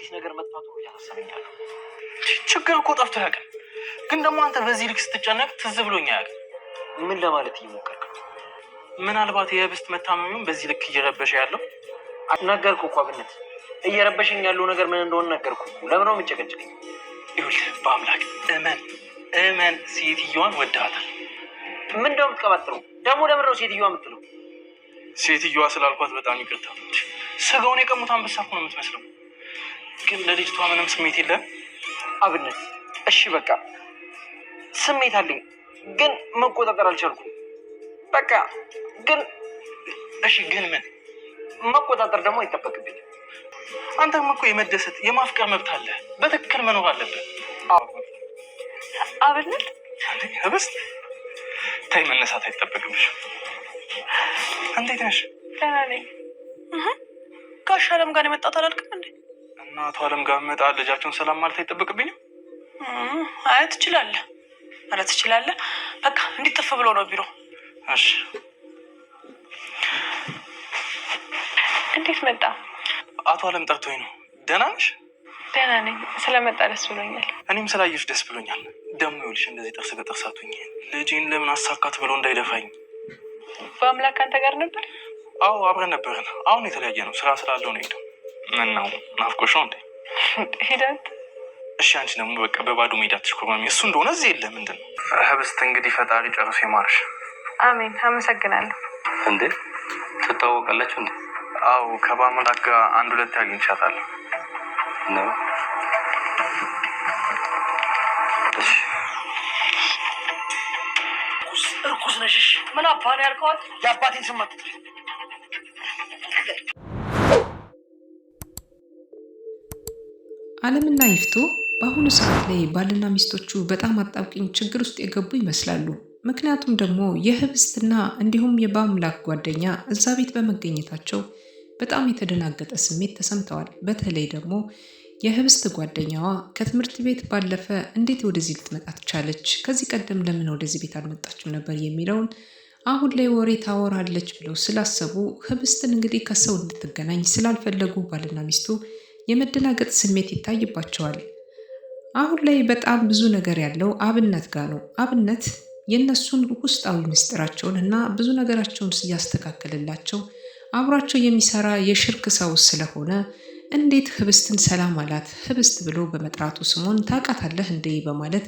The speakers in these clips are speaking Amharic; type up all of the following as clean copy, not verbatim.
አዲስ ነገር መጥፋቱ ያሳሰበኛል። ችግር እኮ ጠፍቶ ያውቃል፣ ግን ደግሞ አንተ በዚህ ልክ ስትጨነቅ ትዝ ብሎኝ አያውቅም። ምን ለማለት እየሞከርክ? ምናልባት የህብስት መታመሚውን በዚህ ልክ እየረበሸ ያለው? ነገርኩ እኮ አብነት፣ እየረበሸኝ ያለው ነገር ምን እንደሆነ ነገርኩ። ለምን ነው የምጨቀጭቀኝ? ይኸውልህ በአምላክ እመን ሴትዮዋን ወዳታል። ምን እንደው የምትቀባጥረው ደግሞ? ለምን ነው ሴትዮዋ የምትለው? ሴትዮዋ ስላልኳት በጣም ይቅርታ። ስጋውን የቀሙት አንበሳ እኮ ነው የምትመስለው። ግን ለልጅቷ ምንም ስሜት የለም አብነት። እሺ በቃ ስሜት አለኝ፣ ግን መቆጣጠር አልቻልኩም። በቃ ግን እሺ፣ ግን ምን መቆጣጠር ደግሞ አይጠበቅብኝ። አንተም እኮ የመደሰት የማፍቀር መብት አለ። በትክክል መኖር አለብን። አብነት ህብስት ታይ፣ መነሳት አይጠበቅብሽ። እንዴት ነሽ? ደህና ነኝ። ጋሽ አለም ጋር የመጣሁት አላልክም እንዴ? እናቱ አለም ጋር መጣ ልጃቸውን ሰላም ማለት አይጠበቅብኝም? አይ ትችላለህ፣ ኧረ ትችላለህ። በቃ እንዲጠፍ ብሎ ነው ቢሮ። እሺ እንዴት መጣ? አቶ አለም ጠርቶኝ ነው። ደህና ነሽ? ደህና ነኝ። ስለመጣ ደስ ብሎኛል። እኔም ስላየሽ ደስ ብሎኛል። ደግሞ ይኸውልሽ እንደዚህ ጥርስ በጥርስ አትሁኝ። ልጄን ለምን አሳካት ብሎ እንዳይደፋኝ። በአምላክ አንተ ጋር ነበር? አዎ አብረን ነበርን። አሁን የተለያየ ነው፣ ስራ ስላለው ነው ሄደው። ምን ነው ናፍቆሽ ነው እንዴ? ሄዳት። እሺ አንቺ ደግሞ በቃ በባዶ ሜዳ ትሽኮርማሚ። እሱ እንደሆነ እዚህ የለ። ምንድን ነው ህብስት? እንግዲህ ፈጣሪ ጨርሶ ይማርሽ። አሜን። አመሰግናለሁ። እንዴ ትታወቃላችሁ እንዴ? አዎ ከባምላክ ጋር አንድ ሁለት አግኝቻታለሁ ነው። እርኩስ ነሽ። ምን አባን ያልከዋል? የአባቴን ስም አትጥሪ። አለምና ይፍቱ በአሁኑ ሰዓት ላይ ባልና ሚስቶቹ በጣም አጣብቂኝ ችግር ውስጥ የገቡ ይመስላሉ። ምክንያቱም ደግሞ የህብስትና እንዲሁም የባምላክ ጓደኛ እዛ ቤት በመገኘታቸው በጣም የተደናገጠ ስሜት ተሰምተዋል። በተለይ ደግሞ የህብስት ጓደኛዋ ከትምህርት ቤት ባለፈ እንዴት ወደዚህ ልትመጣ ቻለች? ከዚህ ቀደም ለምን ወደዚህ ቤት አልመጣችም ነበር የሚለውን አሁን ላይ ወሬ ታወራለች ብለው ስላሰቡ ህብስትን እንግዲህ ከሰው እንድትገናኝ ስላልፈለጉ ባልና ሚስቱ የመደናገጥ ስሜት ይታይባቸዋል። አሁን ላይ በጣም ብዙ ነገር ያለው አብነት ጋር ነው። አብነት የእነሱን ውስጣዊ ምስጢራቸውን እና ብዙ ነገራቸውን እያስተካከልላቸው አብሯቸው የሚሰራ የሽርክ ሰው ስለሆነ እንዴት ህብስትን ሰላም አላት? ህብስት ብሎ በመጥራቱ ስሙን ታውቃታለህ እንዴ? በማለት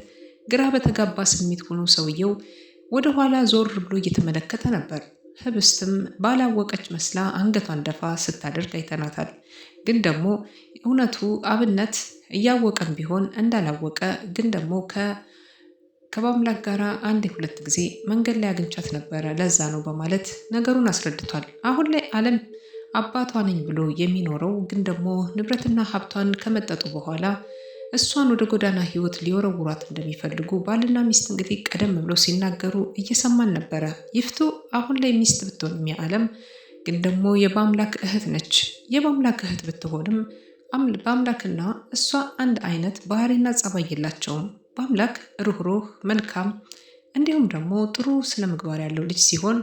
ግራ በተጋባ ስሜት ሆኖ ሰውየው ወደ ኋላ ዞር ብሎ እየተመለከተ ነበር። ህብስትም ባላወቀች መስላ አንገቷን ደፋ ስታደርግ አይተናታል። ግን ደግሞ እውነቱ አብነት እያወቀም ቢሆን እንዳላወቀ ግን ደግሞ ከባምላክ ጋር አንድ ሁለት ጊዜ መንገድ ላይ አግኝቻት ነበረ፣ ለዛ ነው በማለት ነገሩን አስረድቷል። አሁን ላይ አለም አባቷ ነኝ ብሎ የሚኖረው ግን ደግሞ ንብረትና ሀብቷን ከመጠጡ በኋላ እሷን ወደ ጎዳና ህይወት ሊወረውሯት እንደሚፈልጉ ባልና ሚስት እንግዲህ ቀደም ብሎ ሲናገሩ እየሰማን ነበረ። ይፍቱ አሁን ላይ ሚስት ብትሆንም የአለም ግን ደግሞ የባምላክ እህት ነች። የባምላክ እህት ብትሆንም ባምላክና እሷ አንድ አይነት ባህሪና ጸባይ የላቸውም። ባምላክ ሩህሩህ፣ መልካም እንዲሁም ደግሞ ጥሩ ስነ ምግባር ያለው ልጅ ሲሆን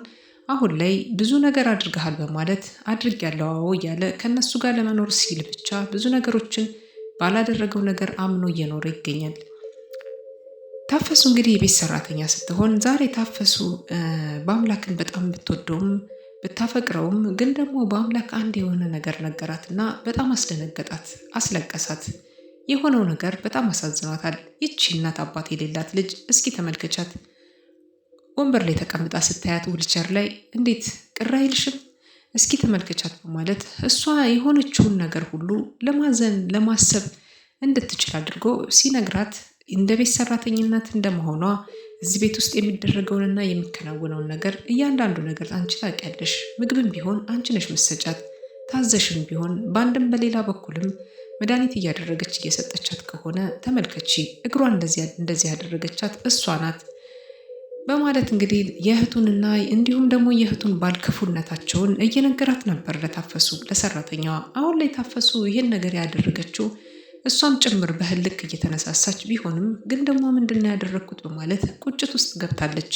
አሁን ላይ ብዙ ነገር አድርገሃል በማለት አድርጌያለሁ አዎ እያለ ከነሱ ጋር ለመኖር ሲል ብቻ ብዙ ነገሮችን ባላደረገው ነገር አምኖ እየኖረ ይገኛል። ታፈሱ እንግዲህ የቤት ሰራተኛ ስትሆን ዛሬ ታፈሱ ባምላክን በጣም ብትወደውም ብታፈቅረውም ግን ደግሞ ባምላክ አንድ የሆነ ነገር ነገራትና በጣም አስደነገጣት፣ አስለቀሳት። የሆነው ነገር በጣም አሳዝኗታል። ይቺ እናት አባት የሌላት ልጅ እስኪ ተመልከቻት። ወንበር ላይ ተቀምጣ ስታያት ዊልቸር ላይ እንዴት ቅር አይልሽም? እስኪ ተመልከቻት በማለት እሷ የሆነችውን ነገር ሁሉ ለማዘን ለማሰብ እንድትችል አድርጎ ሲነግራት እንደ ቤት ሰራተኝነት እንደመሆኗ እዚህ ቤት ውስጥ የሚደረገውንና የሚከናወነውን ነገር እያንዳንዱ ነገር አንቺ ታውቂያለሽ። ምግብም ቢሆን አንቺ ነሽ መሰጫት፣ ታዘሽም ቢሆን በአንድም በሌላ በኩልም መድኃኒት እያደረገች እየሰጠቻት ከሆነ ተመልከቺ፣ እግሯን እንደዚህ ያደረገቻት እሷ ናት በማለት እንግዲህ የእህቱንና እንዲሁም ደግሞ የእህቱን ባልክፉነታቸውን እየነገራት ነበር ለታፈሱ ለሰራተኛዋ። አሁን ላይ ታፈሱ ይህን ነገር ያደረገችው እሷም ጭምር በህልክ እየተነሳሳች ቢሆንም ግን ደግሞ ምንድነው ያደረግኩት በማለት ቁጭት ውስጥ ገብታለች።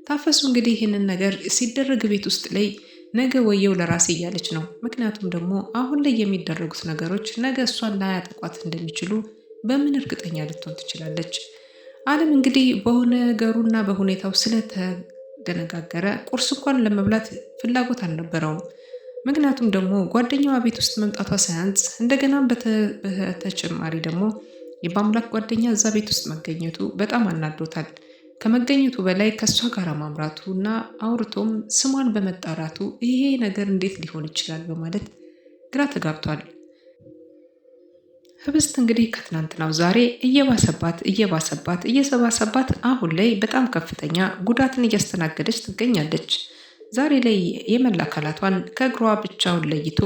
ታፈሱ እንግዲህ ይህንን ነገር ሲደረግ ቤት ውስጥ ላይ ነገ ወየው ለራሴ እያለች ነው። ምክንያቱም ደግሞ አሁን ላይ የሚደረጉት ነገሮች ነገ እሷን ላያጠቋት እንደሚችሉ በምን እርግጠኛ ልትሆን ትችላለች? አለም እንግዲህ በነገሩና በሁኔታው ስለተደነጋገረ ቁርስ እንኳን ለመብላት ፍላጎት አልነበረውም። ምክንያቱም ደግሞ ጓደኛዋ ቤት ውስጥ መምጣቷ ሳያንስ እንደገናም በተጨማሪ ደግሞ የበአምላክ ጓደኛ እዛ ቤት ውስጥ መገኘቱ በጣም አናዶታል። ከመገኘቱ በላይ ከእሷ ጋር ማምራቱ እና አውርቶም ስሟን በመጣራቱ ይሄ ነገር እንዴት ሊሆን ይችላል በማለት ግራ ተጋብቷል። ህብስት እንግዲህ ከትናንትናው ዛሬ እየባሰባት አሁን ላይ በጣም ከፍተኛ ጉዳትን እያስተናገደች ትገኛለች። ዛሬ ላይ የመላ አካላቷን ከእግሯ ብቻውን ለይቶ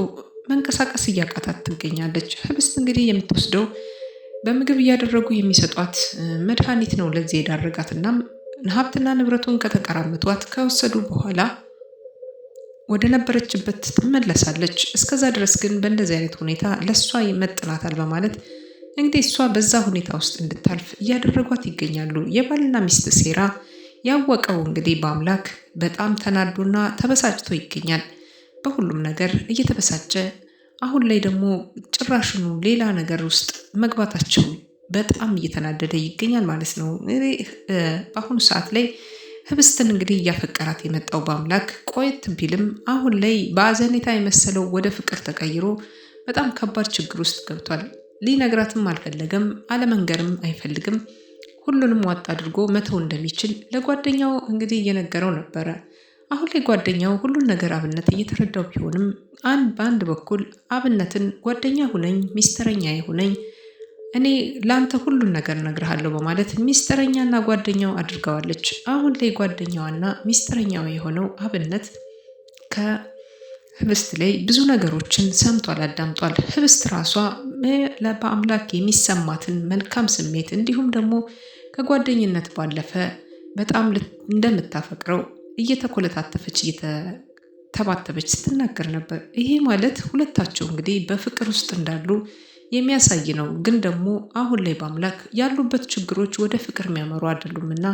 መንቀሳቀስ እያቃታት ትገኛለች። ህብስት እንግዲህ የምትወስደው በምግብ እያደረጉ የሚሰጧት መድኃኒት ነው ለዚህ የዳረጋት። እናም ሀብትና ንብረቱን ከተቀራመቷት ከወሰዱ በኋላ ወደ ነበረችበት ትመለሳለች። እስከዛ ድረስ ግን በእንደዚህ አይነት ሁኔታ ለእሷ ይመጥናታል በማለት እንግዲህ እሷ በዛ ሁኔታ ውስጥ እንድታልፍ እያደረጓት ይገኛሉ። የባልና ሚስት ሴራ ያወቀው እንግዲህ በአምላክ በጣም ተናዶና ተበሳጭቶ ይገኛል። በሁሉም ነገር እየተበሳጨ አሁን ላይ ደግሞ ጭራሽኑ ሌላ ነገር ውስጥ መግባታቸው በጣም እየተናደደ ይገኛል ማለት ነው። በአሁኑ ሰዓት ላይ ህብስትን እንግዲህ እያፈቀራት የመጣው በአምላክ ቆየት ቢልም አሁን ላይ በአዘኔታ የመሰለው ወደ ፍቅር ተቀይሮ በጣም ከባድ ችግር ውስጥ ገብቷል። ሊነግራትም አልፈለገም፣ አለመንገርም አይፈልግም። ሁሉንም ዋጥ አድርጎ መተው እንደሚችል ለጓደኛው እንግዲህ እየነገረው ነበረ። አሁን ላይ ጓደኛው ሁሉን ነገር አብነት እየተረዳው ቢሆንም በአንድ በኩል አብነትን ጓደኛ ሁነኝ፣ ሚስጥረኛ ሁነኝ፣ እኔ ለአንተ ሁሉን ነገር እነግርሃለሁ በማለት ሚስጥረኛና ጓደኛው አድርገዋለች። አሁን ላይ ጓደኛዋና ሚስጥረኛው የሆነው አብነት ከህብስት ላይ ብዙ ነገሮችን ሰምቷል፣ አዳምጧል። ህብስት ራሷ በአምላክ የሚሰማትን መልካም ስሜት እንዲሁም ደግሞ ከጓደኝነት ባለፈ በጣም እንደምታፈቅረው እየተኮለታተፈች እየተባተበች ስትናገር ነበር። ይሄ ማለት ሁለታቸው እንግዲህ በፍቅር ውስጥ እንዳሉ የሚያሳይ ነው። ግን ደግሞ አሁን ላይ በአምላክ ያሉበት ችግሮች ወደ ፍቅር የሚያመሩ አይደሉምና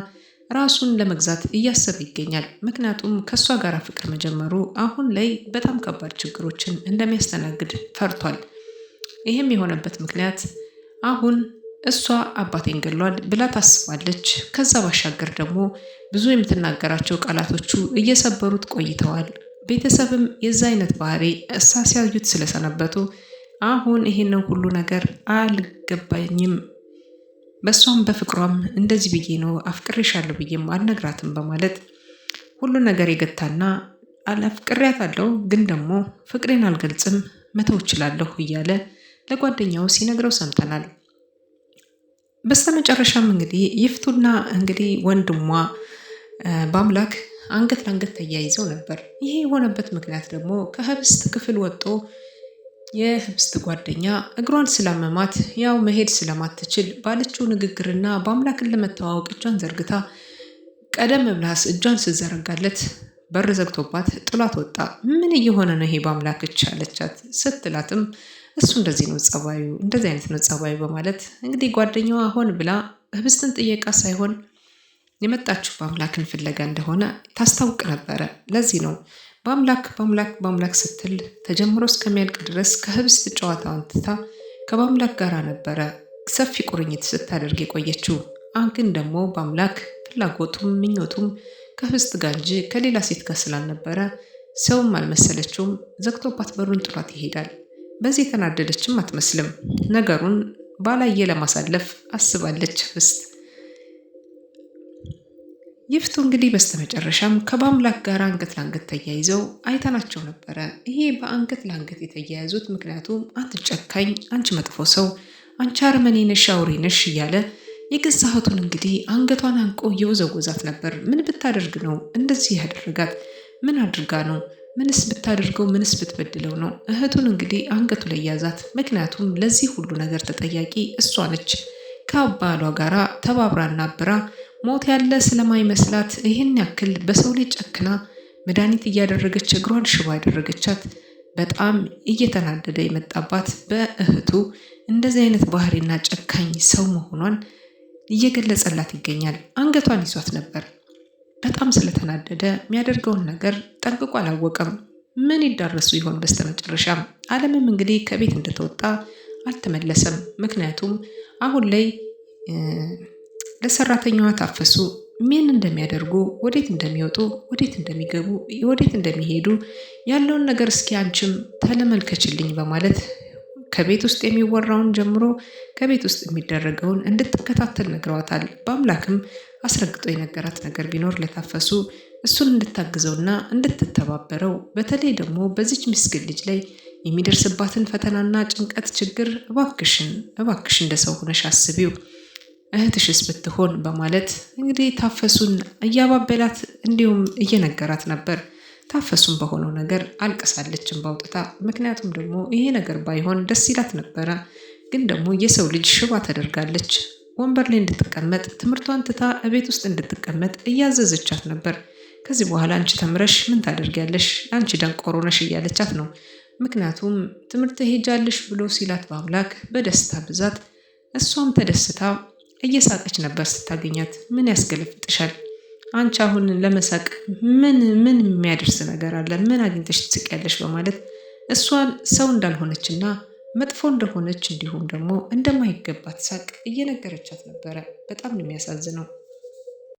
ራሱን ለመግዛት እያሰበ ይገኛል። ምክንያቱም ከእሷ ጋር ፍቅር መጀመሩ አሁን ላይ በጣም ከባድ ችግሮችን እንደሚያስተናግድ ፈርቷል። ይህም የሆነበት ምክንያት አሁን እሷ አባቴን ገሏል ብላ ታስባለች። ከዛ ባሻገር ደግሞ ብዙ የምትናገራቸው ቃላቶቹ እየሰበሩት ቆይተዋል። ቤተሰብም የዛ አይነት ባህሪ ሲያዩት ስለሰነበቱ አሁን ይሄንን ሁሉ ነገር አልገባኝም፣ በሷም በፍቅሯም እንደዚህ ብዬ ነው አፍቅሬሻለሁ ብዬም አልነግራትም በማለት ሁሉ ነገር የገታና አፍቅሬያታለሁ ግን ደግሞ ፍቅሬን አልገልጽም መተው እችላለሁ እያለ ለጓደኛው ሲነግረው ሰምተናል። በስተመጨረሻም እንግዲህ ይፍቱና እንግዲህ ወንድሟ በአምላክ አንገት ለአንገት ተያይዘው ነበር። ይሄ የሆነበት ምክንያት ደግሞ ከህብስት ክፍል ወጥቶ የህብስት ጓደኛ እግሯን ስላመማት ያው መሄድ ስለማትችል ባለችው ንግግርና በአምላክን ለመተዋወቅ እጇን ዘርግታ ቀደም ብላስ እጇን ስዘረጋለት በር ዘግቶባት ጥሏት ወጣ። ምን እየሆነ ነው ይሄ በአምላክ አለቻት። ስትላትም እሱ እንደዚህ ነው ጸባዩ፣ እንደዚህ አይነት ነው ጸባዩ በማለት እንግዲህ ጓደኛዋ ሆን ብላ ህብስትን ጥየቃ ሳይሆን የመጣችው በአምላክን ፍለጋ እንደሆነ ታስታውቅ ነበረ። ለዚህ ነው በአምላክ ስትል ተጀምሮ እስከሚያልቅ ድረስ ከህብስት ጨዋታዋን ትታ ከበአምላክ ጋር ነበረ ሰፊ ቁርኝት ስታደርግ የቆየችው። ግን ደግሞ በአምላክ ፍላጎቱም ምኞቱም ከህብስት ጋር እንጂ ከሌላ ሴት ጋር ስላልነበረ ሰውም አልመሰለችውም። ዘግቶባት በሩን ጥሏት ይሄዳል። በዚህ የተናደደችም አትመስልም። ነገሩን ባላየ ለማሳለፍ አስባለች ህብስት። ይፍቱ እንግዲህ በስተመጨረሻም ከበአምላክ ጋር አንገት ለአንገት ተያይዘው አይተናቸው ነበረ። ይሄ በአንገት ለአንገት የተያያዙት ምክንያቱም አንቺ ጨካኝ፣ አንቺ መጥፎ ሰው፣ አንቺ አረመኔ ነሽ፣ አውሬ ነሽ እያለ የገዛ እህቱን እንግዲህ አንገቷን አንቆ እየወዘወዛት ነበር። ምን ብታደርግ ነው እንደዚህ ያደረጋት? ምን አድርጋ ነው? ምንስ ብታደርገው? ምንስ ብትበድለው ነው? እህቱን እንግዲህ አንገቱ ላይ ያዛት። ምክንያቱም ለዚህ ሁሉ ነገር ተጠያቂ እሷ ነች። ከአባሏ ጋራ ተባብራና አብራ ሞት ያለ ስለማይመስላት ይህን ያክል በሰው ላይ ጨክና መድኃኒት እያደረገች እግሯን ሽባ ያደረገቻት በጣም እየተናደደ የመጣባት በእህቱ እንደዚህ አይነት ባህሪና ጨካኝ ሰው መሆኗን እየገለጸላት ይገኛል። አንገቷን ይዟት ነበር። በጣም ስለተናደደ የሚያደርገውን ነገር ጠንቅቆ አላወቀም። ምን ይዳረሱ ይሆን በስተመጨረሻም? አለምም እንግዲህ ከቤት እንደተወጣ አልተመለሰም። ምክንያቱም አሁን ላይ ለሰራተኛዋ ታፈሱ ምን እንደሚያደርጉ፣ ወዴት እንደሚወጡ፣ ወዴት እንደሚገቡ፣ ወዴት እንደሚሄዱ ያለውን ነገር እስኪ አንቺም ተለመልከችልኝ በማለት ከቤት ውስጥ የሚወራውን ጀምሮ ከቤት ውስጥ የሚደረገውን እንድትከታተል ነግረዋታል። በአምላክም አስረግጦ የነገራት ነገር ቢኖር ለታፈሱ እሱን እንድታግዘውና እንድትተባበረው፣ በተለይ ደግሞ በዚች ምስኪን ልጅ ላይ የሚደርስባትን ፈተናና ጭንቀት ችግር እባክሽ እንደ ሰው ሆነሽ አስቢው፣ እህትሽስ ብትሆን በማለት እንግዲህ ታፈሱን እያባበላት እንዲሁም እየነገራት ነበር። ታፈሱን በሆነው ነገር አልቅሳለችን ባውጥታ። ምክንያቱም ደግሞ ይሄ ነገር ባይሆን ደስ ይላት ነበረ፣ ግን ደግሞ የሰው ልጅ ሽባ ተደርጋለች። ወንበር ላይ እንድትቀመጥ ትምህርቷን ትታ እቤት ውስጥ እንድትቀመጥ እያዘዘቻት ነበር። ከዚህ በኋላ አንቺ ተምረሽ ምን ታደርጊያለሽ? አንቺ ደንቆሮ ነሽ እያለቻት ነው። ምክንያቱም ትምህርት ሄጃለሽ ብሎ ሲላት በአምላክ በደስታ ብዛት እሷም ተደስታ እየሳቀች ነበር ስታገኛት። ምን ያስገለፍጥሻል? አንቺ አሁን ለመሳቅ ምን የሚያደርስ ነገር አለ? ምን አግኝተሽ ትስቂያለሽ? በማለት እሷን ሰው እንዳልሆነችና መጥፎ እንደሆነች እንዲሁም ደግሞ እንደማይገባት ሳቅ እየነገረቻት ነበረ። በጣም ነው የሚያሳዝነው።